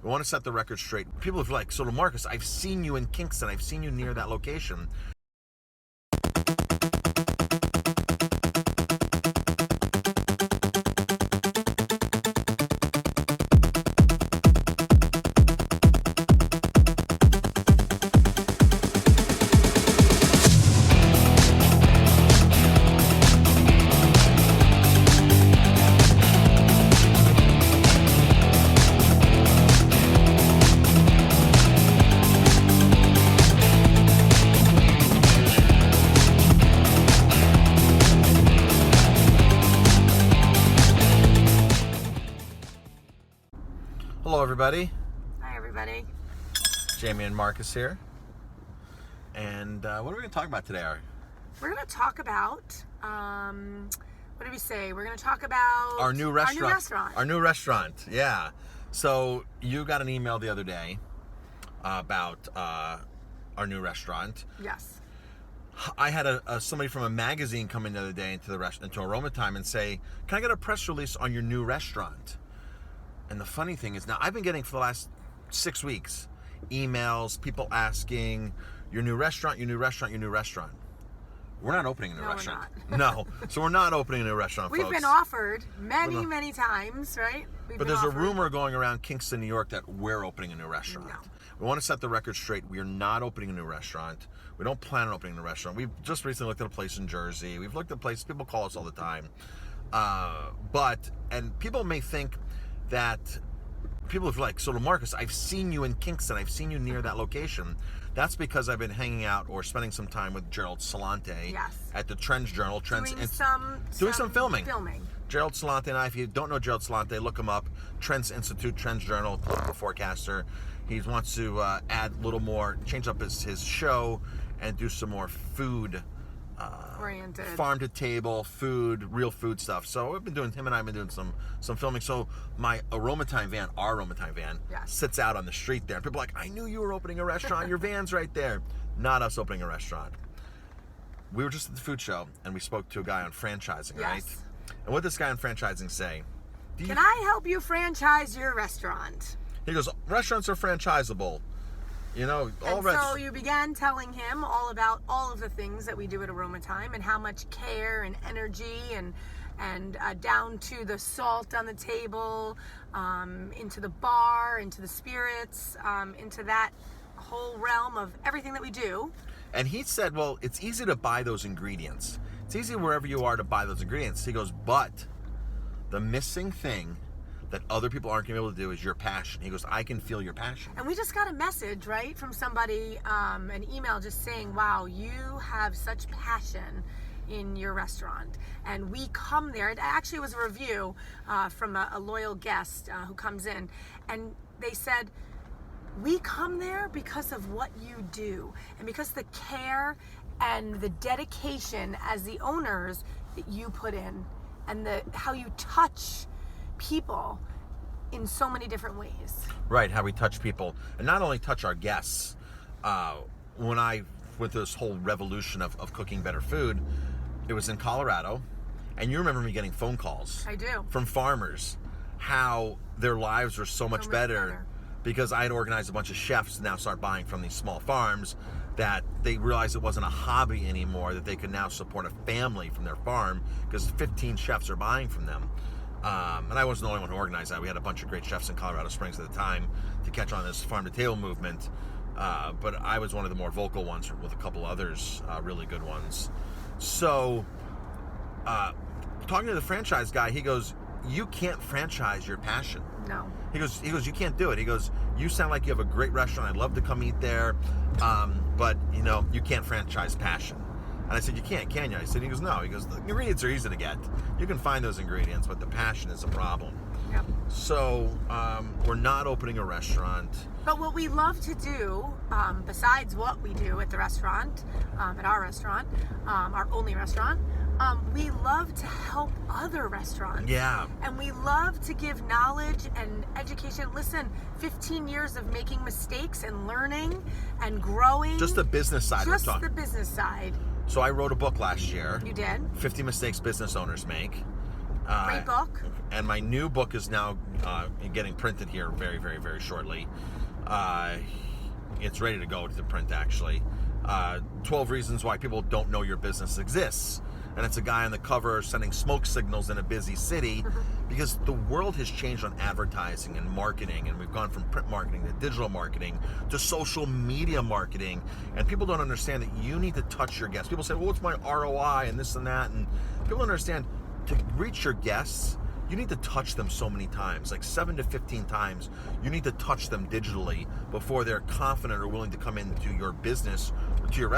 We want to set the record straight. People have like, so Marcus, I've seen you in Kingston. I've seen you near that location. Hello, everybody. Hi, everybody. Jamie and Marcus here. And what are we going to talk about today, Ari? We're going to talk about, what did we say? We're going to talk about Our new restaurant. Our new restaurant, yeah. So you got an email the other day about our new restaurant. Yes. I had somebody from a magazine come in the other day into Aroma Time and say, "Can I get a press release on your new restaurant?" And the funny thing is, now I've been getting for the last 6 weeks emails, people asking, your new restaurant, your new restaurant, your new restaurant. We're not opening a new restaurant. We're not. No. So we're not opening a new restaurant, We've folks. been offered many times, right? But there's a rumor going around Kingston, New York that we're opening a new restaurant. No. We want to set the record straight. We are not opening a new restaurant. We don't plan on opening a new restaurant. We've just recently looked at a place in Jersey. We've looked at places. People call us all the time. And people may think that people have like, so Marcus, I've seen you in Kingston. I've seen you near that location. That's because I've been hanging out or spending some time with Gerald Salante. Yes. At the Trends Journal. Doing some filming. Gerald Salante and I, if you don't know Gerald Salante, look him up. Trends Institute, Trends Journal, political forecaster. He wants to add a little more, change up his show and do some more food oriented, farm to table food, real food stuff. So him and I have been doing some filming. So my Aroma Time van, our Aroma Time van, yes, sits out on the street there. And people are like, I knew you were opening a restaurant. Your van's right there. Not us opening a restaurant. We were just at the food show and we spoke to a guy on franchising, yes, right? And what did this guy on franchising say? Can I help you franchise your restaurant? He goes, restaurants are franchisable. You know, so you began telling him all about all of the things that we do at Aroma Time and how much care and energy and down to the salt on the table, into the bar, into the spirits, into that whole realm of everything that we do. And he said, well, it's easy to buy those ingredients. It's easy wherever you are to buy those ingredients. He goes, but the missing thing that other people aren't going to be able to do is your passion. He goes, I can feel your passion. And we just got a message, right, from somebody, an email just saying, wow, you have such passion in your restaurant. And we come there. It actually was a review from a loyal guest who comes in. And they said, we come there because of what you do and because the care and the dedication as the owners that you put in and how you touch people in so many different ways. Right, how we touch people, and not only touch our guests. When I went through this whole revolution of cooking better food, it was in Colorado, and you remember me getting phone calls. I do. From farmers, how their lives are so much better because I had organized a bunch of chefs to now start buying from these small farms, that they realized it wasn't a hobby anymore, that they could now support a family from their farm because 15 chefs are buying from them. And I wasn't the only one who organized that. We had a bunch of great chefs in Colorado Springs at the time to catch on this farm-to-table movement. But I was one of the more vocal ones with a couple others, really good ones. So, talking to the franchise guy, he goes, you can't franchise your passion. No. He goes, you can't do it. He goes, you sound like you have a great restaurant. I'd love to come eat there. But, you can't franchise passion. And I said, you can't, can you? I said, he goes, no. He goes, the ingredients are easy to get. You can find those ingredients, but the passion is a problem. Yep. So we're not opening a restaurant. But what we love to do, besides what we do at the restaurant, at our restaurant, our only restaurant, we love to help other restaurants. Yeah. And we love to give knowledge and education. Listen, 15 years of making mistakes and learning and growing. Just the business side we're talking. Just the business side. So I wrote a book last year. You did? 50 Mistakes Business Owners Make. Great book. And my new book is now getting printed here very, very, very shortly. It's ready to go to the print, actually. 12 Reasons Why People Don't Know Your Business Exists. And it's a guy on the cover sending smoke signals in a busy city because the world has changed on advertising and marketing, and we've gone from print marketing to digital marketing to social media marketing, and people don't understand that you need to touch your guests. People say, well, what's my ROI and this and that, and people don't understand to reach your guests, you need to touch them so many times, like 7 to 15 times. You need to touch them digitally before they're confident or willing to come into your business, or to your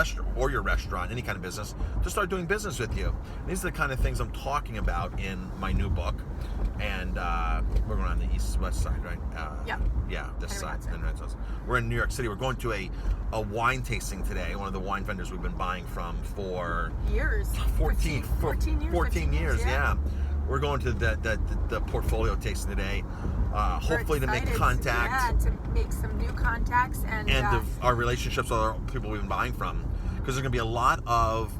restaurant, any kind of business, to start doing business with you. And these are the kind of things I'm talking about in my new book. And we're going on the east-west side, right? Yeah, this side. We're in New York City. We're going to a wine tasting today. One of the wine vendors we've been buying from for years. 14 years, yeah. We're going to the portfolio tasting today, hopefully to make contact. Yeah, to make some new contacts and our relationships with our people we've been buying from. Because there's going to be a lot of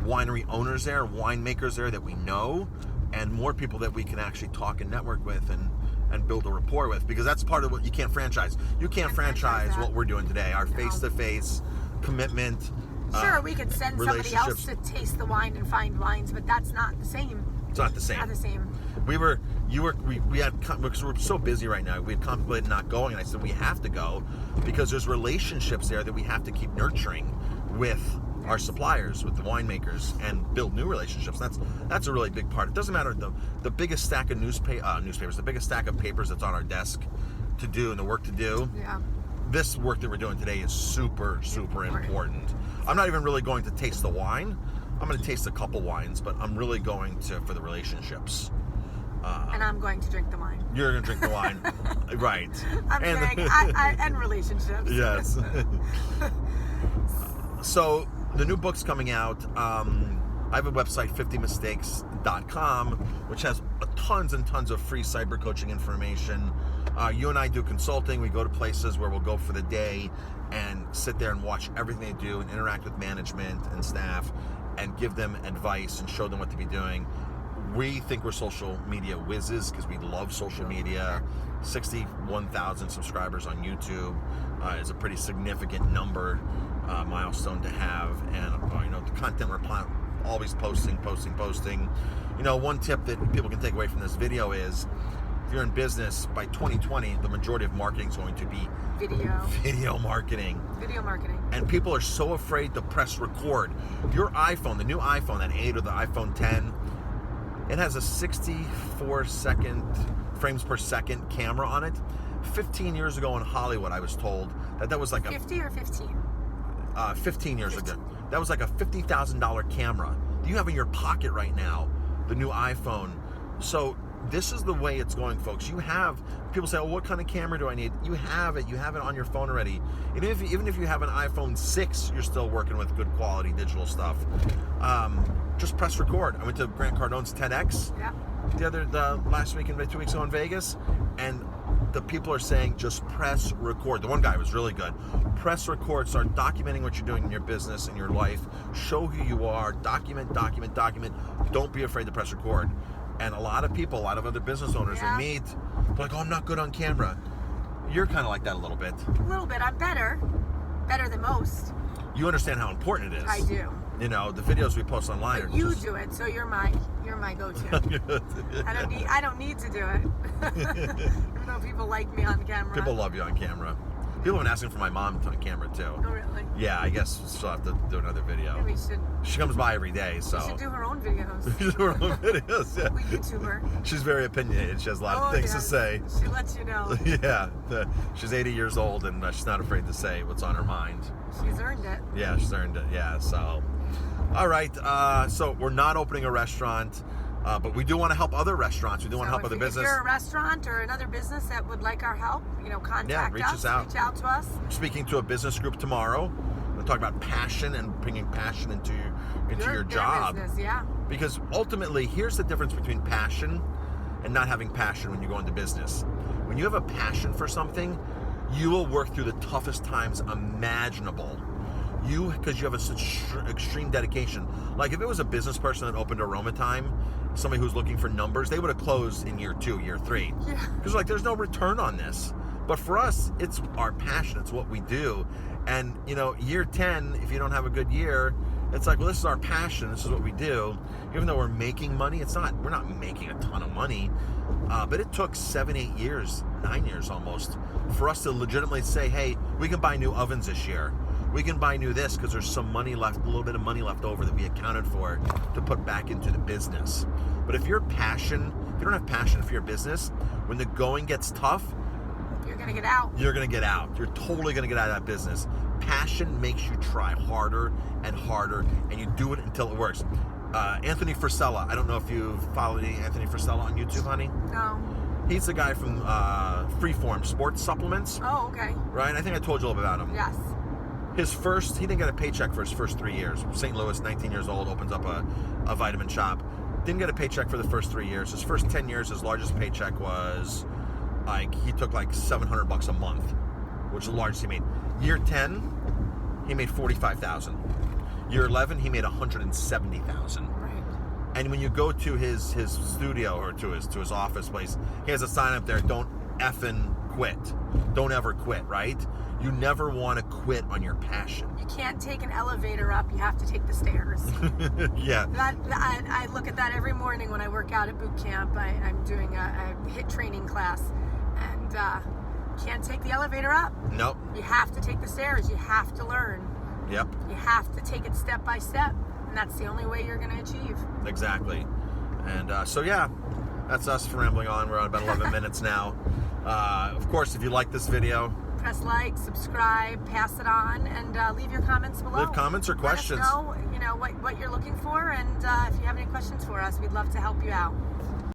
winery owners there, winemakers there that we know, and more people that we can actually talk and network with and build a rapport with. Because that's part of what you can't franchise. You can't franchise what we're doing today. Our face-to-face commitment. Sure, we could send somebody else to taste the wine and find wines, but that's not the same. It's not the same. Not the same. We had, because we're so busy right now, we had contemplated not going, and I said we have to go because there's relationships there that we have to keep nurturing with our suppliers, with the winemakers, and build new relationships. That's a really big part. It doesn't matter the biggest stack of newspapers, the biggest stack of papers that's on our desk to do and the work to do. Yeah. This work that we're doing today is super, super important. I'm not even really going to taste the wine. I'm going to taste a couple wines, but I'm really going to for the relationships. And I'm going to drink the wine. You're going to drink the wine. Right. And relationships. Yes. So the new book's coming out. I have a website, 50mistakes.com, which has tons and tons of free cyber coaching information. You and I do consulting. We go to places where we'll go for the day and sit there and watch everything they do and interact with management and staff and give them advice and show them what to be doing. We think we're social media whizzes because we love social media. 61,000 subscribers on YouTube is a pretty significant number, milestone to have. And the content we're always posting. One tip that people can take away from this video is, if you're in business, by 2020, the majority of marketing is going to be video marketing. Video marketing. And people are so afraid to press record. Your iPhone, the new iPhone, that 8 or the iPhone 10, it has a 64 frames per second camera on it. 15 years ago in Hollywood, I was told that was like 50 or 15? 15 years ago. That was like a $50,000 camera that you have in your pocket right now, the new iPhone. So this is the way it's going, folks. People say, oh, what kind of camera do I need? You have it on your phone already. Even if you have an iPhone 6, you're still working with good quality digital stuff. Just press record. I went to Grant Cardone's TEDx the last week and 2 weeks ago in Vegas, and the people are saying just press record. The one guy was really good. Press record. Start documenting what you're doing in your business, in your life. Show who you are. Document. Don't be afraid to press record. And a lot of other business owners we meet, they're like, oh, I'm not good on camera. You're kind of like that a little bit. A little bit. I'm better than most. You understand how important it is. I do. The videos we post online are you do it, so you're my go-to. I don't need to do it. Even though people like me on camera. People love you on camera. People have been asking for my mom on camera too. Oh, really? Yeah, I guess she'll have to do another video. Maybe we should. She comes by every day, so. She should do her own videos. She should do her own videos, yeah. We YouTuber. She's very opinionated. She has a lot of things to say. She lets you know. Yeah. She's 80 years old, and she's not afraid to say what's on her mind. She's earned it. Yeah, she's earned it. Yeah, so. All right. So we're not opening a restaurant. But we do want to help other restaurants. We do want to help other businesses. If you're a restaurant or another business that would like our help, contact reach us. Reach out to us. I'm speaking to a business group tomorrow. We'll talk about passion and bringing passion into your job. Business, yeah. Because ultimately, here's the difference between passion and not having passion when you go into business. When you have a passion for something, you will work through the toughest times imaginable. Because you have such extreme dedication. Like if it was a business person that opened Aroma Time, somebody who's looking for numbers, they would have closed in year 2, year 3. Yeah. Because like there's no return on this. But for us, it's our passion. It's what we do. And, you know, year 10, if you don't have a good year, it's like, well, this is our passion. This is what we do. Even though we're making money, we're not making a ton of money. But it took 7, 8 years, 9 years almost, for us to legitimately say, hey, we can buy new ovens this year. We can buy new this because there's some money left, a little bit of money left over that we accounted for to put back into the business. But if you don't have passion for your business, when the going gets tough, you're going to get out. You're going to get out. You're totally going to get out of that business. Passion makes you try harder and harder, and you do it until it works. Anthony Frisella, I don't know if you've followed Anthony Frisella on YouTube, honey? No. He's the guy from Freeform Sports Supplements. Oh, okay. Right? I think I told you a little bit about him. Yes. He didn't get a paycheck for his first 3 years. St. Louis, 19 years old, opens up a vitamin shop. Didn't get a paycheck for the first 3 years. His first 10 years, his largest paycheck was he took like $700 a month, which is the largest he made. Year 10, he made $45,000. Year 11, he made $170,000. Right. And when you go to his studio or to his office place, he has a sign up there: "Don't effing quit. Don't ever quit." Right? You never want to quit on your passion. You can't take an elevator up. You have to take the stairs. Yeah. I look at that every morning when I work out at boot camp. I'm doing a HIIT training class, and can't take the elevator up. Nope. You have to take the stairs. You have to learn. Yep. You have to take it step by step, and that's the only way you're going to achieve. Exactly. And so yeah, that's us rambling on. We're on about 11 minutes now. Of course, if you like this video, press like, subscribe, pass it on, and leave your comments below. Leave comments or questions. Let us know, what you're looking for, and if you have any questions for us, we'd love to help you out.